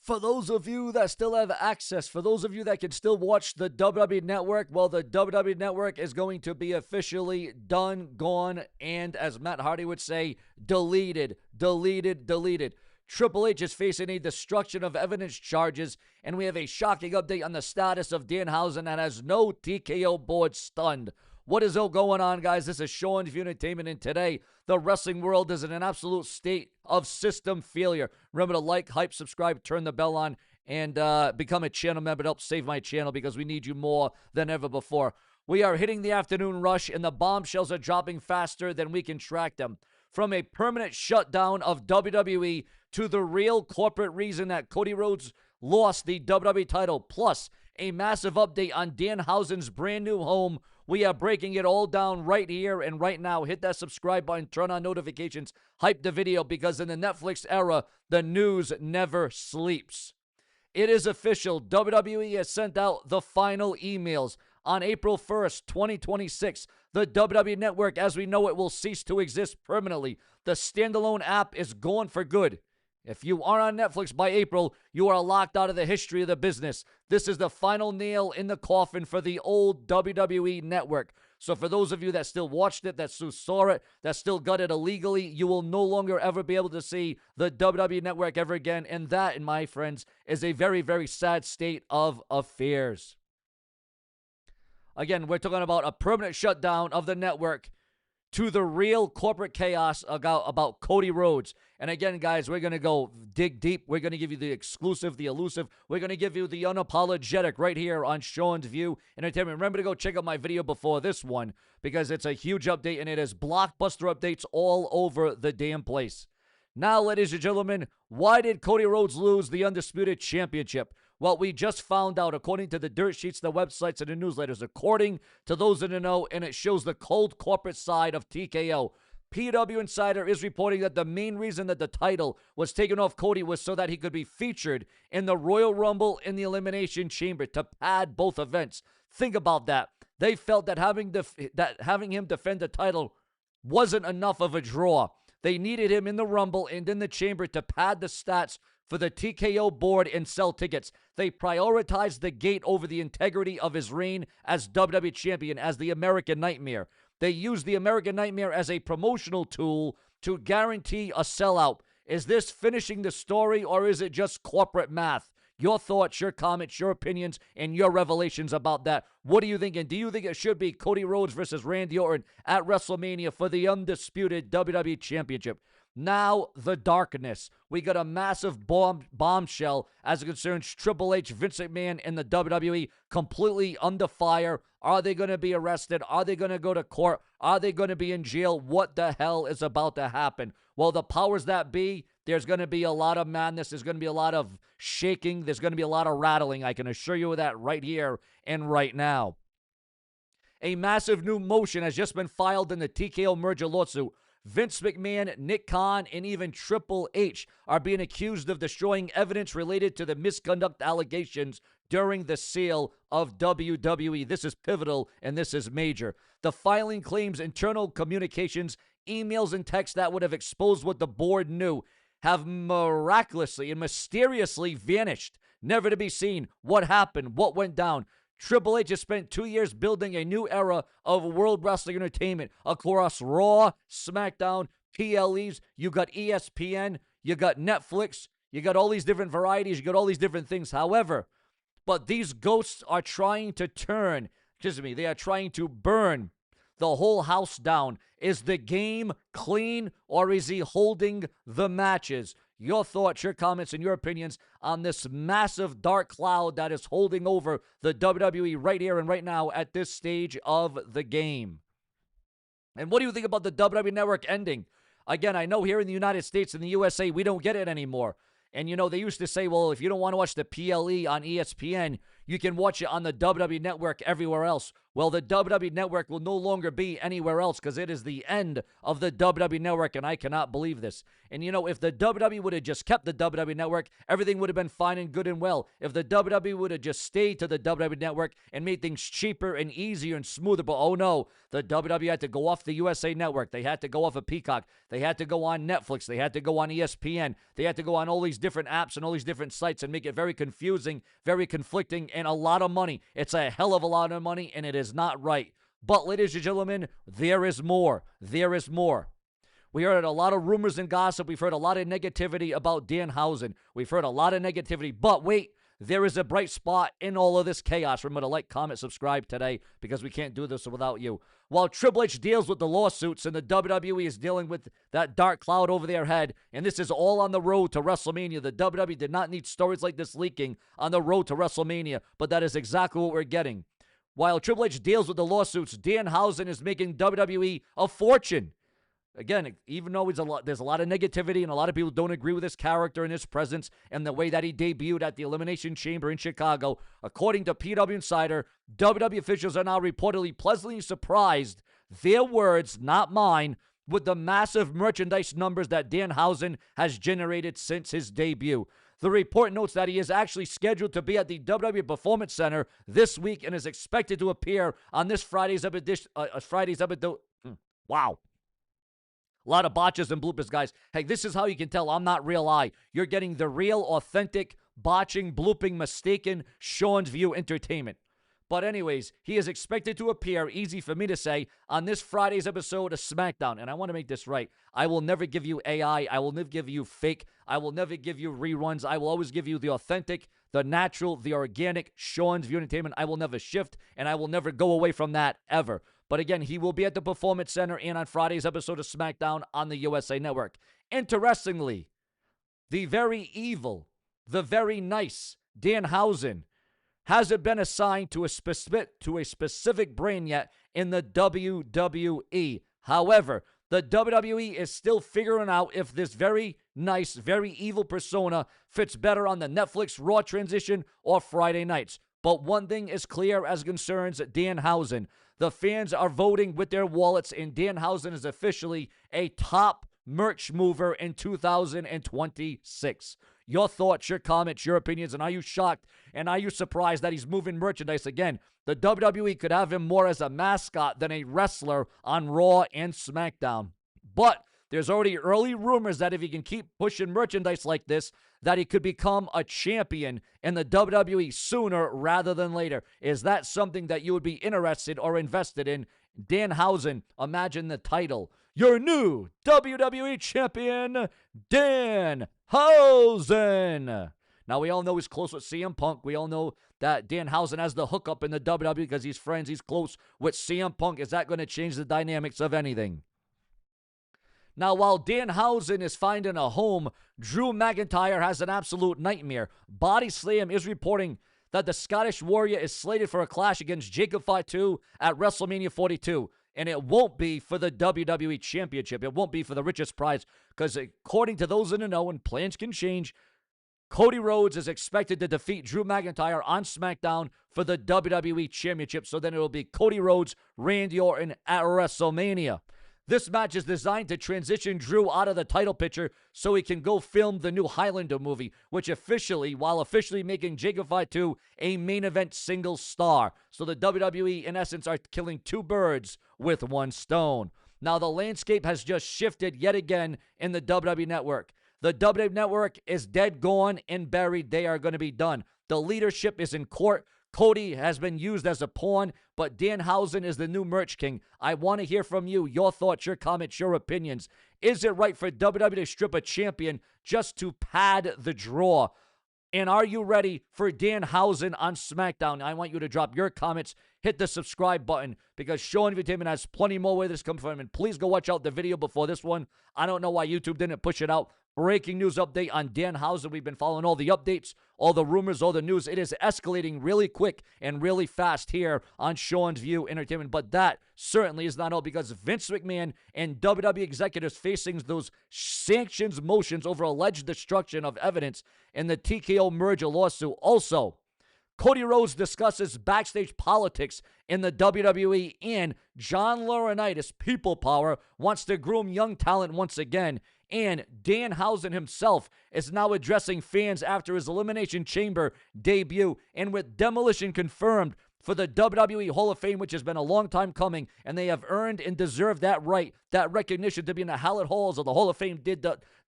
For those of you that still have access, for those of you that can still watch the WWE Network, well, the WWE Network is going to be officially done, gone, and as Matt Hardy would say, deleted. Triple H is facing a destruction of evidence charges, and we have a shocking update on the status of Danhausen that has no TKO board stunned. What is all going on, guys? This is SeanzViewEnt Entertainment, and today, the wrestling world is in an absolute state of system failure. Remember to like, hype, subscribe, turn the bell on, and become a channel member to help save my channel because we need you more than ever before. We are hitting the afternoon rush, and the bombshells are dropping faster than we can track them. From a permanent shutdown of WWE to the real corporate reason that Cody Rhodes lost the WWE title, plus a massive update on Danhausen's brand new home. We are breaking it all down right here and right now. Hit that subscribe button, turn on notifications, hype the video, because in the Netflix era, the news never sleeps. It is official. WWE has sent out the final emails. On April 1st, 2026, the WWE Network, as we know it, will cease to exist permanently. The standalone app is gone for good. If you are on Netflix by April, you are locked out of the history of the business. This is the final nail in the coffin for the old WWE Network. So for those of you that still watched it, that still saw it, that still got it illegally, you will no longer ever be able to see the WWE Network ever again. And that, my friends, is a very, very sad state of affairs. Again, we're talking about a permanent shutdown of the network to the real corporate chaos about Cody Rhodes. And again, guys, we're going to go dig deep. We're going to give you the exclusive, the elusive. We're going to give you the unapologetic right here on SeanzView Entertainment. Remember to go check out my video before this one because it's a huge update and it is blockbuster updates all over the damn place. Now, ladies and gentlemen, why did Cody Rhodes lose the Undisputed Championship? Well, we just found out, according to the dirt sheets, the websites, and the newsletters, according to those in the know, and it shows the cold corporate side of TKO. PW Insider is reporting that the main reason that the title was taken off Cody was so that he could be featured in the Royal Rumble in the Elimination Chamber to pad both events. Think about that. They felt that having him defend the title wasn't enough of a draw. They needed him in the Rumble and in the Chamber to pad the stats for the TKO board and sell tickets. They prioritized the gate over the integrity of his reign as WWE Champion, as the American Nightmare. They used the American Nightmare as a promotional tool to guarantee a sellout. Is this finishing the story, or is it just corporate math? Your thoughts, your comments, your opinions, and your revelations about that. What do you think? And do you think it should be Cody Rhodes versus Randy Orton at WrestleMania for the undisputed WWE Championship? Now, the darkness. We got a massive bombshell as it concerns Triple H, Vince McMahon, and the WWE completely under fire. Are they going to be arrested? Are they going to go to court? Are they going to be in jail? What the hell is about to happen? Well, the powers that be, there's going to be a lot of madness. There's going to be a lot of shaking. There's going to be a lot of rattling. I can assure you of that right here and right now. A massive new motion has just been filed in the TKO merger lawsuit. Vince McMahon, Nick Khan, and even Triple H are being accused of destroying evidence related to the misconduct allegations during the sale of WWE. This is pivotal and this is major. The filing claims internal communications, emails, and texts that would have exposed what the board knew have miraculously and mysteriously vanished, never to be seen. What happened? What went down? Triple H has spent 2 years building a new era of World Wrestling Entertainment across Raw, SmackDown, PLEs. You got ESPN, you got Netflix, you got all these different varieties, you got all these different things. However, but these ghosts are trying to they are trying to burn the whole house down. Is the game clean, or is he holding the matches? Your thoughts, your comments, and your opinions on this massive dark cloud that is holding over the WWE right here and right now at this stage of the game. And what do you think about the WWE Network ending? Again, I know here in the United States and the USA, we don't get it anymore. And, you know, they used to say, well, if you don't want to watch the PLE on ESPN, You can watch it on the WWE Network everywhere else. Well, the WWE Network will no longer be anywhere else because it is the end of the WWE Network, and I cannot believe this. And, you know, if the WWE would have just kept the WWE Network, everything would have been fine and good and well. If the WWE would have just stayed to the WWE Network and made things cheaper and easier and smoother, but oh no, the WWE had to go off the USA Network. They had to go off of Peacock. They had to go on Netflix. They had to go on ESPN. They had to go on all these different apps and all these different sites and make it very confusing, very conflicting, and a lot of money. It's a hell of a lot of money, and it is not right. But, ladies and gentlemen, there is more. There is more. We heard a lot of rumors and gossip. We've heard a lot of negativity about Danhausen. We've heard a lot of negativity. But wait, there is a bright spot in all of this chaos. Remember to like, comment, subscribe today because we can't do this without you. While Triple H deals with the lawsuits and the WWE is dealing with that dark cloud over their head, and this is all on the road to WrestleMania. The WWE did not need stories like this leaking on the road to WrestleMania, but that is exactly what we're getting. While Triple H deals with the lawsuits, Danhausen is making WWE a fortune. Again, even though there's a lot of negativity and a lot of people don't agree with his character and his presence and the way that he debuted at the Elimination Chamber in Chicago, according to PW Insider, WWE officials are now reportedly pleasantly surprised, their words, not mine, with the massive merchandise numbers that Danhausen has generated since his debut. The report notes that he is actually scheduled to be at the WWE Performance Center this week and is expected to appear on this Friday's episode. Wow. A lot of botches and bloopers, guys. Hey, this is how you can tell I'm not Real I. You're getting the real, authentic, botching, blooping, mistaken Sean's View entertainment. But anyways, he is expected to appear, easy for me to say, on this Friday's episode of SmackDown. And I want to make this right. I will never give you AI. I will never give you fake. I will never give you reruns. I will always give you the authentic, the natural, the organic Sean's View entertainment. I will never shift, and I will never go away from that ever. But again, he will be at the Performance Center and on Friday's episode of SmackDown on the USA Network. Interestingly, the very evil, the very nice Danhausen hasn't been assigned to a specific brand yet in the WWE. However, the WWE is still figuring out if this very nice, very evil persona fits better on the Netflix Raw transition or Friday nights. But one thing is clear as concerns Danhausen. The fans are voting with their wallets, and Danhausen is officially a top merch mover in 2026. Your thoughts, your comments, your opinions, and are you shocked and are you surprised that he's moving merchandise again? The WWE could have him more as a mascot than a wrestler on Raw and SmackDown. But there's already early rumors that if he can keep pushing merchandise like this, that he could become a champion in the WWE sooner rather than later. Is that something that you would be interested or invested in? Danhausen, imagine the title. Your new WWE champion, Danhausen. Now, we all know he's close with CM Punk. We all know that Danhausen has the hookup in the WWE because he's friends. He's close with CM Punk. Is that going to change the dynamics of anything? Now, while Danhausen is finding a home, Drew McIntyre has an absolute nightmare. Bodyslam is reporting that the Scottish Warrior is slated for a clash against Jacob Fatu at WrestleMania 42. And it won't be for the WWE Championship. It won't be for the richest prize because according to those in the know, and plans can change, Cody Rhodes is expected to defeat Drew McIntyre on SmackDown for the WWE Championship. So then it will be Cody Rhodes, Randy Orton at WrestleMania. This match is designed to transition Drew out of the title picture so he can go film the new Highlander movie, which while officially making Jacob Fatu a main event single star. So the WWE, in essence, are killing two birds with one stone. Now, the landscape has just shifted yet again in the WWE Network. The WWE Network is dead, gone, and buried. They are going to be done. The leadership is in court. Cody has been used as a pawn, but Danhausen is the new merch king. I want to hear from you, your thoughts, your comments, your opinions. Is it right for WWE to strip a champion just to pad the draw? And are you ready for Danhausen on SmackDown? I want you to drop your comments, hit the subscribe button, because Sean Entertainment has plenty more where this comes from. And please go watch out the video before this one. I don't know why YouTube didn't push it out. Breaking news update on Danhausen. We've been following all the updates, all the rumors, all the news. It is escalating really quick and really fast here on Sean's View Entertainment. But that certainly is not all, because Vince McMahon and WWE executives facing those sanctions motions over alleged destruction of evidence in the TKO merger lawsuit. Also, Cody Rhodes discusses backstage politics in the WWE, and John Laurinaitis, people power, wants to groom young talent once again. And Danhausen himself is now addressing fans after his Elimination Chamber debut. And with Demolition confirmed for the WWE Hall of Fame, which has been a long time coming, and they have earned and deserved that right, that recognition to be in the Hallett Halls of the Hall of Fame,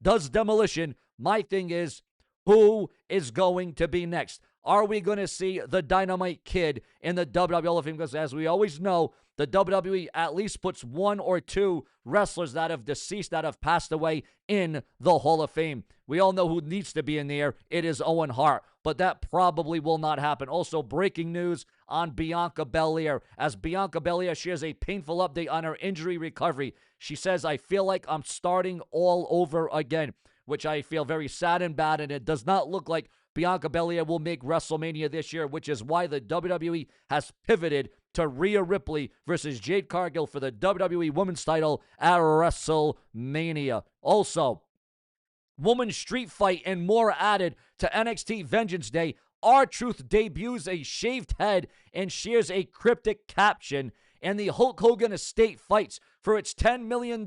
does Demolition. My thing is, who is going to be next? Are we going to see the Dynamite Kid in the WWE Hall of Fame? Because as we always know, the WWE at least puts one or two wrestlers that have deceased, that have passed away in the Hall of Fame. We all know who needs to be in there. It is Owen Hart, but that probably will not happen. Also, breaking news on Bianca Belair. As Bianca Belair shares a painful update on her injury recovery. She says, "I feel like I'm starting all over again," which I feel very sad and bad, and it does not look like Bianca Belair will make WrestleMania this year, which is why the WWE has pivoted to Rhea Ripley versus Jade Cargill for the WWE Women's title at WrestleMania. Also, women's street fight and more added to NXT Vengeance Day. R-Truth debuts a shaved head and shares a cryptic caption, and the Hulk Hogan estate fights for its $10 million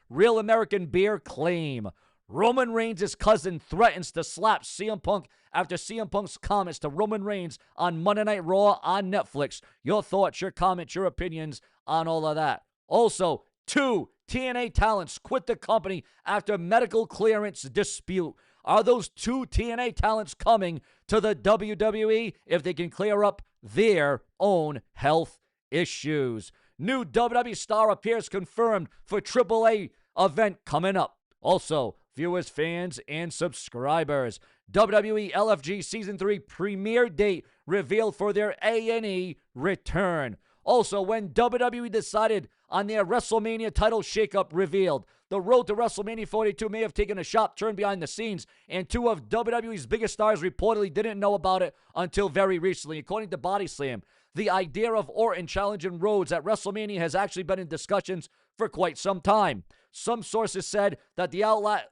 Real American Beer claim. Roman Reigns' cousin threatens to slap CM Punk after CM Punk's comments to Roman Reigns on Monday Night Raw on Netflix. Your thoughts, your comments, your opinions on all of that. Also, 2 TNA talents quit the company after medical clearance dispute. Are those 2 TNA talents coming to the WWE if they can clear up their own health issues? New WWE star appears confirmed for AAA event coming up. Also, viewers, fans, and subscribers, WWE LFG Season 3 premiere date revealed for their A&E return. Also, when WWE decided on their WrestleMania title shakeup revealed, the road to WrestleMania 42 may have taken a sharp turn behind the scenes, and 2 of WWE's biggest stars reportedly didn't know about it until very recently. According to Bodyslam, the idea of Orton challenging Rhodes at WrestleMania has actually been in discussions for quite some time. Some sources said that the outlet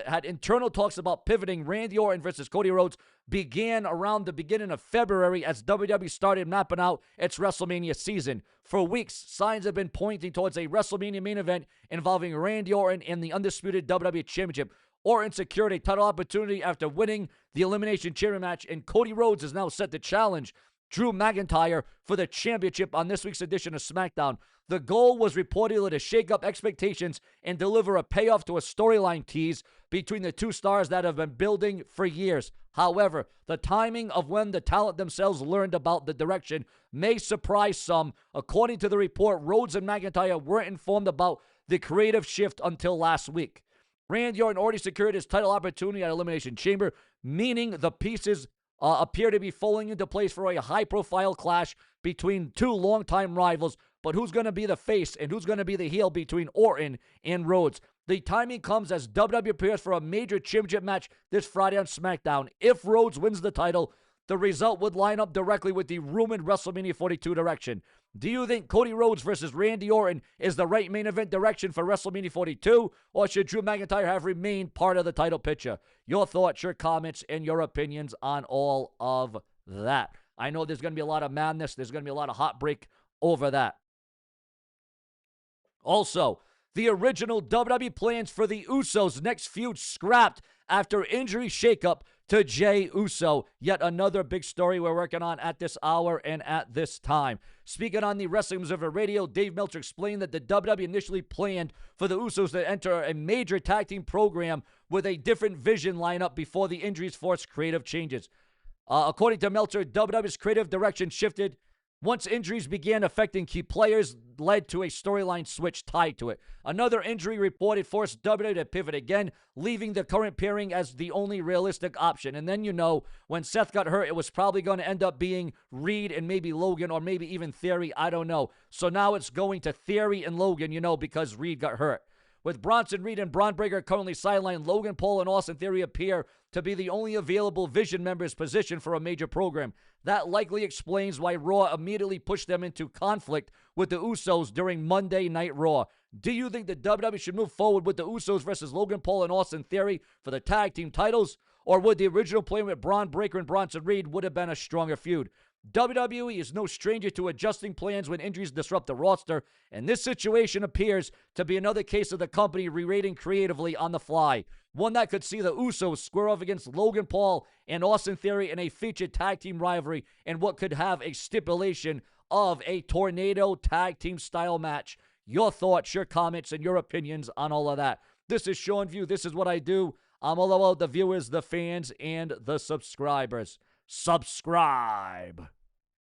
had internal talks about pivoting Randy Orton versus Cody Rhodes began around the beginning of February as WWE started mapping out its WrestleMania season. For weeks, signs have been pointing towards a WrestleMania main event involving Randy Orton and the Undisputed WWE Championship. Orton secured a title opportunity after winning the Elimination Chamber match, and Cody Rhodes is now set to challenge Drew McIntyre for the championship on this week's edition of SmackDown. The goal was reportedly to shake up expectations and deliver a payoff to a storyline tease between the 2 stars that have been building for years. However, the timing of when the talent themselves learned about the direction may surprise some. According to the report, Rhodes and McIntyre weren't informed about the creative shift until last week. Randy Orton already secured his title opportunity at Elimination Chamber, meaning the pieces appear to be falling into place for a high-profile clash between 2 longtime rivals. But who's going to be the face and who's going to be the heel between Orton and Rhodes? The timing comes as WWE prepares for a major championship match this Friday on SmackDown. If Rhodes wins the title, the result would line up directly with the rumored WrestleMania 42 direction. Do you think Cody Rhodes versus Randy Orton is the right main event direction for WrestleMania 42, or should Drew McIntyre have remained part of the title picture? Your thoughts, your comments, and your opinions on all of that. I know there's going to be a lot of madness. There's going to be a lot of hot break over that. Also, the original WWE plans for the Usos' next feud scrapped after injury shakeup to Jey Uso. Yet another big story we're working on at this hour and at this time. Speaking on the Wrestling Observer Radio, Dave Meltzer explained that the WWE initially planned for the Usos to enter a major tag team program with a different vision lineup before the injuries forced creative changes. According to Meltzer, WWE's creative direction shifted once injuries began affecting key players, led to a storyline switch tied to it. Another injury reported forced WWE to pivot again, leaving the current pairing as the only realistic option. And then, when Seth got hurt, it was probably going to end up being Reed and maybe Logan, or maybe even Theory. I don't know. So now it's going to Theory and Logan, because Reed got hurt. With Bronson Reed and Braun Breaker currently sidelined, Logan Paul and Austin Theory appear to be the only available Vision members positioned for a major program. That likely explains why Raw immediately pushed them into conflict with the Usos during Monday Night Raw. Do you think the WWE should move forward with the Usos versus Logan Paul and Austin Theory for the tag team titles? Or would the original plan with Braun Breaker and Bronson Reed would have been a stronger feud? WWE is no stranger to adjusting plans when injuries disrupt the roster, and this situation appears to be another case of the company rewriting creatively on the fly. One that could see the Usos square off against Logan Paul and Austin Theory in a featured tag team rivalry, and what could have a stipulation of a tornado tag team style match. Your thoughts, your comments, and your opinions on all of that. This is Sean View. This is what I do. I'm all about the viewers, the fans, and the subscribers. Subscribe.